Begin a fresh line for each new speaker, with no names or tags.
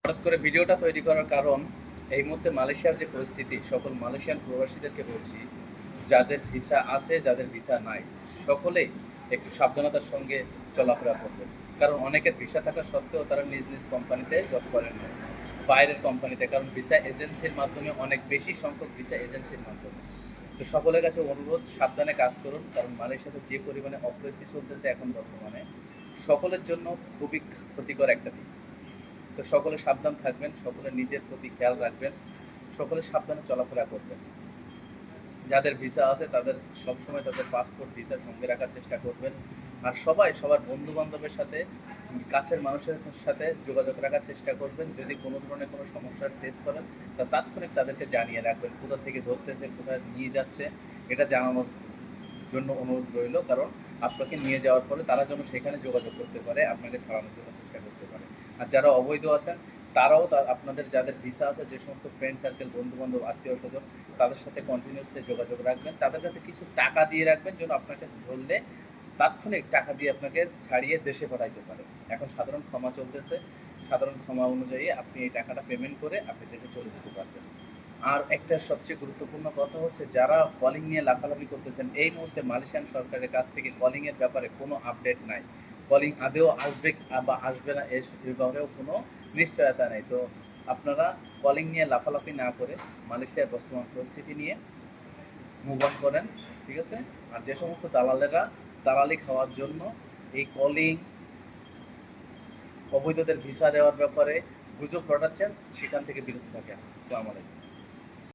হঠাৎ করে ভিডিওটা তৈরি করার কারণ, এই মুহূর্তে মালয়েশিয়ার যে পরিস্থিতি, সকল মালয়েশিয়ান প্রবাসীদেরকে বলছি, যাদের ভিসা আছে, যাদের ভিসা নাই, সকলেই একটু সাবধানতার সঙ্গে চলাফেরা করবেন। কারণ অনেকের ভিসা থাকা সত্ত্বেও তারা নিজ নিজ কোম্পানিতে জব করেন না, বাইরের কোম্পানিতে। কারণ ভিসা এজেন্সির মাধ্যমে, অনেক বেশি সংখ্যক ভিসা এজেন্সির মাধ্যমে। তো সকলের কাছে অনুরোধ, সাবধানে কাজ করুন। কারণ মালয়েশিয়াতে যে পরিমাণে অপরেসি চলতেছে এখন বর্তমানে, সকলের জন্য খুবই ক্ষতিকর একটা দিক। তো সকলে সাবধান থাকবেন, সকলে নিজের প্রতি খেয়াল রাখবেন, সকলে সাবধানে চলাফেরা করবেন। যাদের ভিসা আছে তাদের সবসময় তাদের পাসপোর্ট ভিসা সঙ্গে রাখার চেষ্টা করবেন। আর সবাই সবার বন্ধু বান্ধবের সাথে, কাছের মানুষের সাথে যোগাযোগ রাখার চেষ্টা করবেন। যদি কোনো ধরনের কোনো সমস্যার ফেস করেন, তা তাৎক্ষণিক তাদেরকে জানিয়ে রাখবেন কোথা থেকে ধরতেছে, কোথায় নিয়ে যাচ্ছে, এটা জানানোর জন্য অনুরোধ রইল। কারণ আপনাকে নিয়ে যাওয়ার পরে তারা যেন সেখানে যোগাযোগ করতে পারে, আপনাকে ছাড়ানোর জন্য চেষ্টা করতে পারে। আর যারা অবৈধ আছেন, তারাও আপনাদের যাদের ভিসা আছে, যে সমস্ত ফ্রেন্ড সার্কেল, বন্ধু বান্ধব, আত্মীয় স্বজন, তাদের সাথে কন্টিনিউসলি যোগাযোগ রাখবেন। তাদের কাছে কিছু টাকা দিয়ে রাখবেন, যেন আপনাকে ধরলে তাৎক্ষণিক টাকা দিয়ে আপনাকে ছাড়িয়ে দেশে পাঠাইতে পারে। এখন সাধারণ ক্ষমা চলতেছে, সাধারণ ক্ষমা অনুযায়ী আপনি এই টাকাটা পেমেন্ট করে আপনি দেশে চলে যেতে পারবেন। আর একটা সবচেয়ে গুরুত্বপূর্ণ কথা হচ্ছে, যারা কলিং নিয়ে লাফালাফি করতেছেন, এই মুহূর্তে মালয়েশিয়ান সরকারের কাছ থেকে কলিংয়ের ব্যাপারে কোনো আপডেট নাই। কলিং আদেও আসবে বা আসবে না, এ ব্যাপারেও কোনো নিশ্চয়তা নেই। তো আপনারা কলিং নিয়ে লাফালাফি না করে মালয়েশিয়ার বর্তমান পরিস্থিতি নিয়ে মুভ অন করেন, ঠিক আছে? আর যে সমস্ত দালালেরা দালালি খাওয়ার জন্য এই কলিং, অবৈধদের ভিসা দেওয়ার ব্যাপারে গুজব রটাচ্ছেন, সেখান থেকে বিরত থাকেন। আসসালামু আলাইকুম।